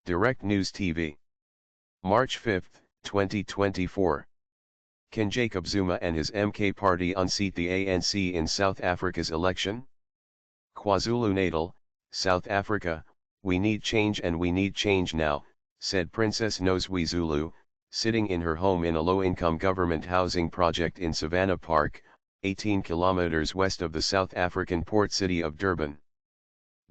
Direct News TV. March 5, 2024. Can Jacob Zuma and his MK party unseat the ANC in South Africa's election? KwaZulu-Natal, South Africa, "We need change and we need change now," said Princess Nosiwe Zulu, sitting in her home in a low-income government housing project in Savannah Park, 18 kilometers west of the South African port city of Durban.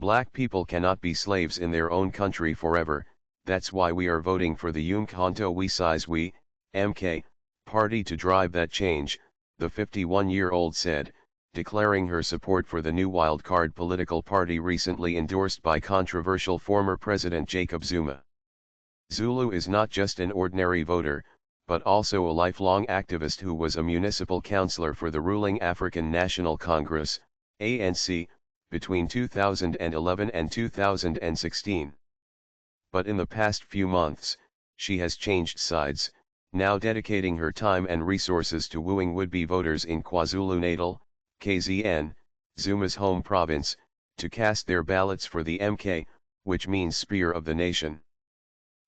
"Black people cannot be slaves in their own country forever, that's why we are voting for the Umkhonto we MK, party to drive that change," the 51-year-old said, declaring her support for the new wildcard political party recently endorsed by controversial former President Jacob Zuma. Zulu is not just an ordinary voter, but also a lifelong activist who was a municipal councillor for the ruling African National Congress, ANC, between 2011 and 2016. But in the past few months, she has changed sides, now dedicating her time and resources to wooing would-be voters in KwaZulu-Natal, KZN, Zuma's home province, to cast their ballots for the MK, which means Spear of the Nation.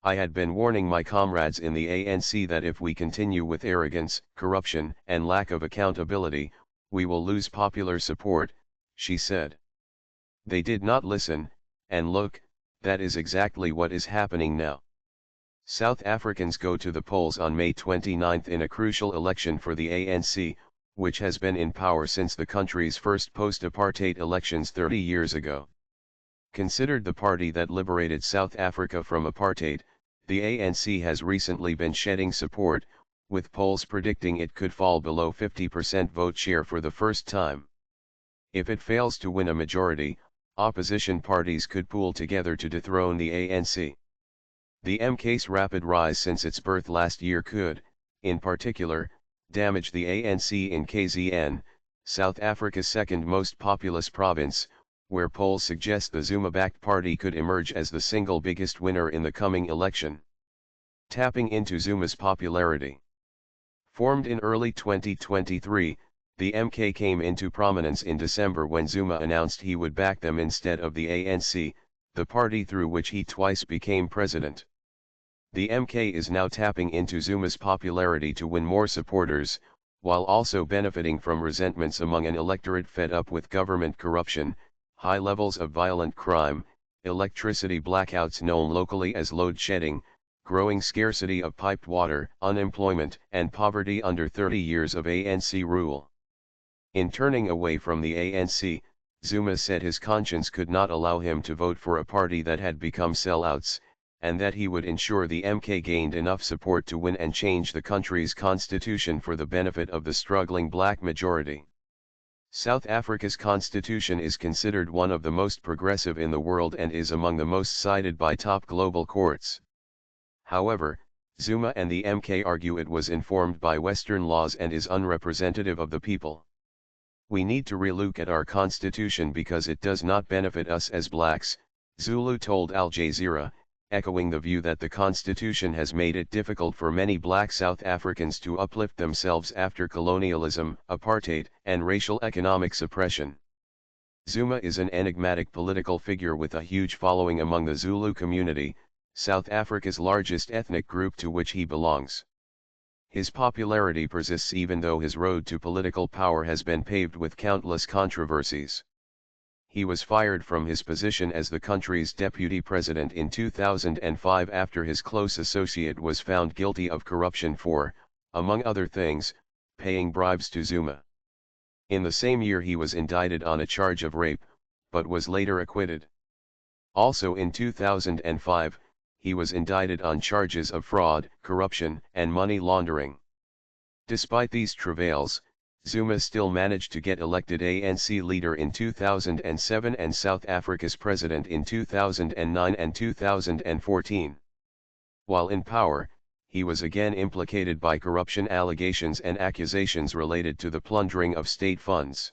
"I had been warning my comrades in the ANC that if we continue with arrogance, corruption, and lack of accountability, we will lose popular support," she said. "They did not listen, and look, that is exactly what is happening now." South Africans go to the polls on May 29 in a crucial election for the ANC, which has been in power since the country's first post-apartheid elections 30 years ago. Considered the party that liberated South Africa from apartheid, the ANC has recently been shedding support, with polls predicting it could fall below 50% vote share for the first time. If it fails to win a majority, opposition parties could pool together to dethrone the ANC. The MK's rapid rise since its birth last year could, in particular, damage the ANC in KZN, South Africa's second most populous province, where polls suggest the Zuma-backed party could emerge as the single biggest winner in the coming election. Tapping into Zuma's popularity. Formed in early 2023, the MK came into prominence in December when Zuma announced he would back them instead of the ANC, the party through which he twice became president. The MK is now tapping into Zuma's popularity to win more supporters, while also benefiting from resentments among an electorate fed up with government corruption, high levels of violent crime, electricity blackouts known locally as load shedding, growing scarcity of piped water, unemployment, and poverty under 30 years of ANC rule. In turning away from the ANC, Zuma said his conscience could not allow him to vote for a party that had become sellouts, and that he would ensure the MK gained enough support to win and change the country's constitution for the benefit of the struggling black majority. South Africa's constitution is considered one of the most progressive in the world and is among the most cited by top global courts. However, Zuma and the MK argue it was informed by Western laws and is unrepresentative of the people. "We need to relook at our constitution because it does not benefit us as blacks," Zulu told Al Jazeera, echoing the view that the constitution has made it difficult for many black South Africans to uplift themselves after colonialism, apartheid, and racial economic suppression. Zuma is an enigmatic political figure with a huge following among the Zulu community, South Africa's largest ethnic group to which he belongs. His popularity persists even though his road to political power has been paved with countless controversies. He was fired from his position as the country's deputy president in 2005 after his close associate was found guilty of corruption for, among other things, paying bribes to Zuma. In the same year he was indicted on a charge of rape, but was later acquitted. Also in 2005, he was indicted on charges of fraud, corruption, and money laundering. Despite these travails, Zuma still managed to get elected ANC leader in 2007 and South Africa's president in 2009 and 2014. While in power, he was again implicated by corruption allegations and accusations related to the plundering of state funds.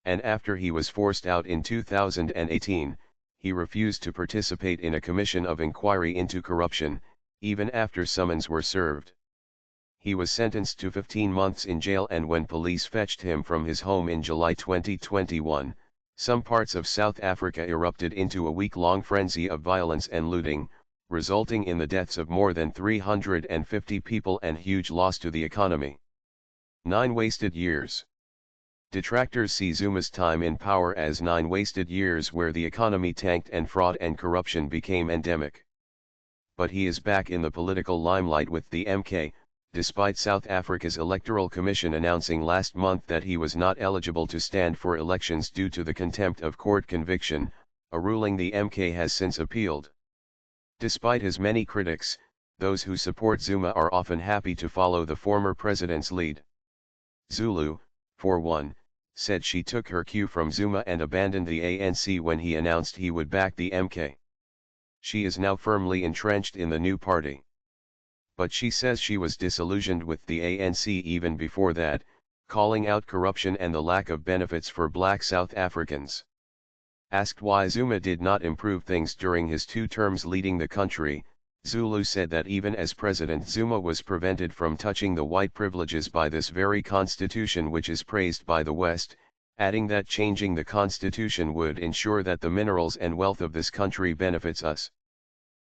And after he was forced out in 2018, he refused to participate in a commission of inquiry into corruption, even after summons were served. He was sentenced to 15 months in jail, and when police fetched him from his home in July 2021, some parts of South Africa erupted into a week-long frenzy of violence and looting, resulting in the deaths of more than 350 people and huge loss to the economy. 9 wasted years. Detractors see Zuma's time in power as 9 wasted years where the economy tanked and fraud and corruption became endemic. But he is back in the political limelight with the MK, despite South Africa's Electoral Commission announcing last month that he was not eligible to stand for elections due to the contempt of court conviction, a ruling the MK has since appealed. Despite his many critics, those who support Zuma are often happy to follow the former president's lead. Zulu, for one, said she took her cue from Zuma and abandoned the ANC when he announced he would back the MK. She is now firmly entrenched in the new party. But she says she was disillusioned with the ANC even before that, calling out corruption and the lack of benefits for black South Africans. Asked why Zuma did not improve things during his 2 terms leading the country, Zulu said that even as president Zuma was prevented from touching the white privileges by this very constitution which is praised by the West, adding that changing the constitution would ensure that the minerals and wealth of this country benefits us.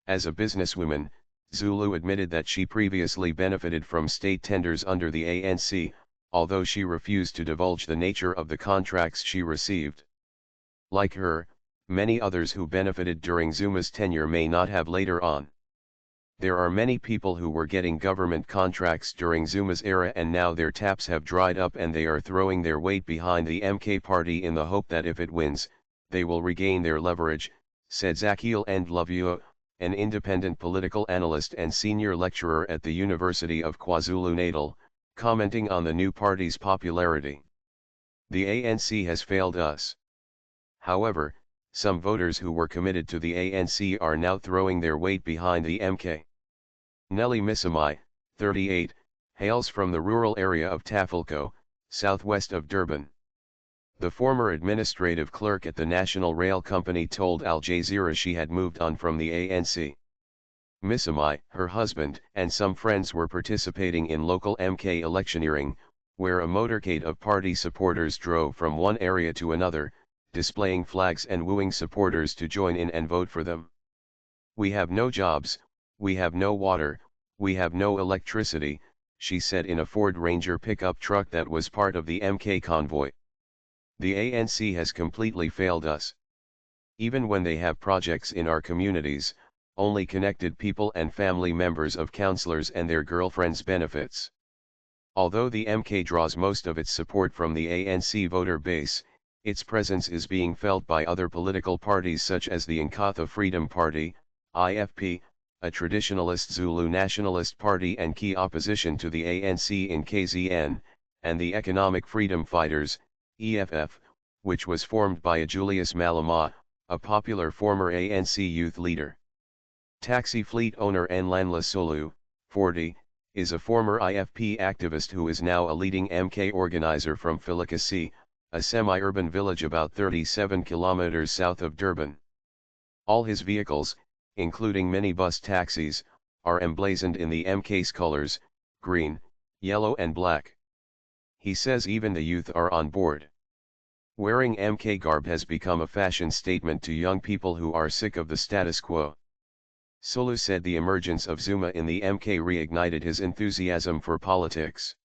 As a businesswoman, Zulu admitted that she previously benefited from state tenders under the ANC, although she refused to divulge the nature of the contracts she received. Like her, many others who benefited during Zuma's tenure may not have later on. There are many people who were getting government contracts during Zuma's era and now their taps have dried up and they are throwing their weight behind the MK party in the hope that if it wins, they will regain their leverage, said Zakiel Ndlovu, an independent political analyst and senior lecturer at the University of KwaZulu-Natal, commenting on the new party's popularity. The ANC has failed us. However, some voters who were committed to the ANC are now throwing their weight behind the MK. Nelly Misamai, 38, hails from the rural area of Tafilco, southwest of Durban. The former administrative clerk at the National Rail Company told Al Jazeera she had moved on from the ANC. Misamai, her husband, and some friends were participating in local MK electioneering, where a motorcade of party supporters drove from one area to another, displaying flags and wooing supporters to join in and vote for them. We have no jobs, we have no water, we have no electricity, she said in a Ford Ranger pickup truck that was part of the MK convoy. The ANC has completely failed us. Even when they have projects in our communities, only connected people and family members of councillors and their girlfriends benefits. Although the MK draws most of its support from the ANC voter base, its presence is being felt by other political parties such as the Inkatha Freedom Party, IFP, a traditionalist Zulu nationalist party and key opposition to the ANC in KZN, and the Economic Freedom Fighters, EFF, which was formed by a Julius Malema, a popular former ANC youth leader. Taxi fleet owner Nlandla Sulu, 40, is a former IFP activist who is now a leading MK organizer from Filikasi, a semi-urban village about 37 kilometers south of Durban. All his vehicles, including minibus taxis, are emblazoned in the MK's colors, green, yellow and black. He says even the youth are on board. Wearing MK garb has become a fashion statement to young people who are sick of the status quo. Sulu said the emergence of Zuma in the MK reignited his enthusiasm for politics.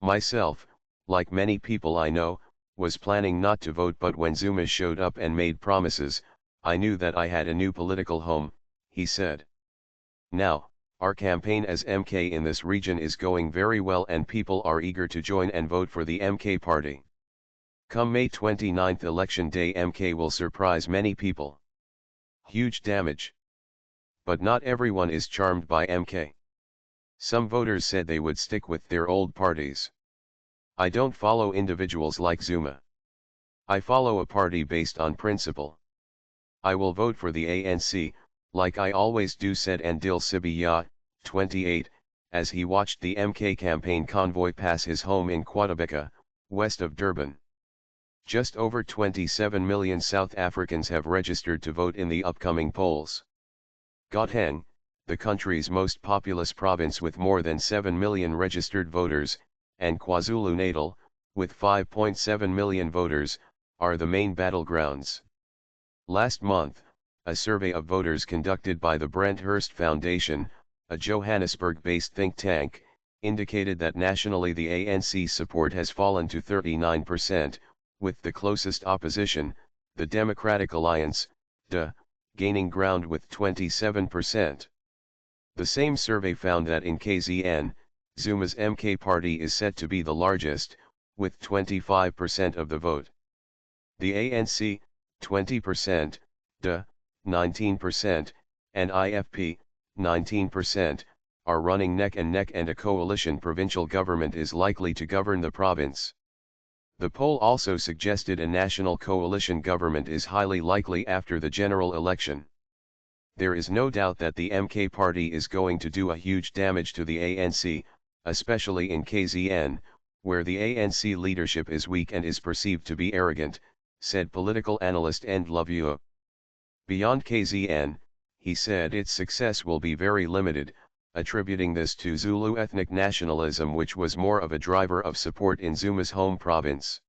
Myself, like many people I know, was planning not to vote, but when Zuma showed up and made promises, I knew that I had a new political home, he said. Now, our campaign as MK in this region is going very well and people are eager to join and vote for the MK party. Come May 29th election day, MK will surprise many people. Huge damage. But not everyone is charmed by MK. Some voters said they would stick with their old parties. I don't follow individuals like Zuma. I follow a party based on principle. I will vote for the ANC, like I always do, said Andile Sibiya, 28, as he watched the MK campaign convoy pass his home in Kwadabeka, west of Durban. Just over 27 million South Africans have registered to vote in the upcoming polls. Gauteng, the country's most populous province with more than 7 million registered voters, and KwaZulu-Natal, with 5.7 million voters, are the main battlegrounds. Last month, A survey of voters conducted by the Brent Hurst Foundation, a Johannesburg-based think tank, indicated that nationally the ANC support has fallen to 39%, with the closest opposition, the Democratic Alliance, DA, gaining ground with 27%. The same survey found that in KZN, Zuma's MK party is set to be the largest, with 25% of the vote. The ANC, 20%, DA, 19%, and IFP, 19%, are running neck and neck, and a coalition provincial government is likely to govern the province. The poll also suggested a national coalition government is highly likely after the general election. There is no doubt that the MK party is going to do a huge damage to the ANC, especially in KZN, where the ANC leadership is weak and is perceived to be arrogant, said political analyst Ndlovu. Beyond KZN, he said its success will be very limited, attributing this to Zulu ethnic nationalism, which was more of a driver of support in Zuma's home province.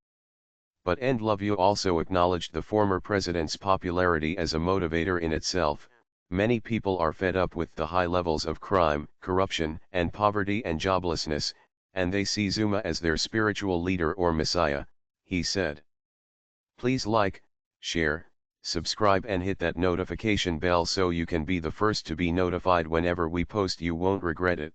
But Ndlovu also acknowledged the former president's popularity as a motivator in itself. Many people are fed up with the high levels of crime, corruption, and poverty and joblessness, and they see Zuma as their spiritual leader or messiah, he said. Please like, share, subscribe and hit that notification bell so you can be the first to be notified whenever we post. You won't regret it.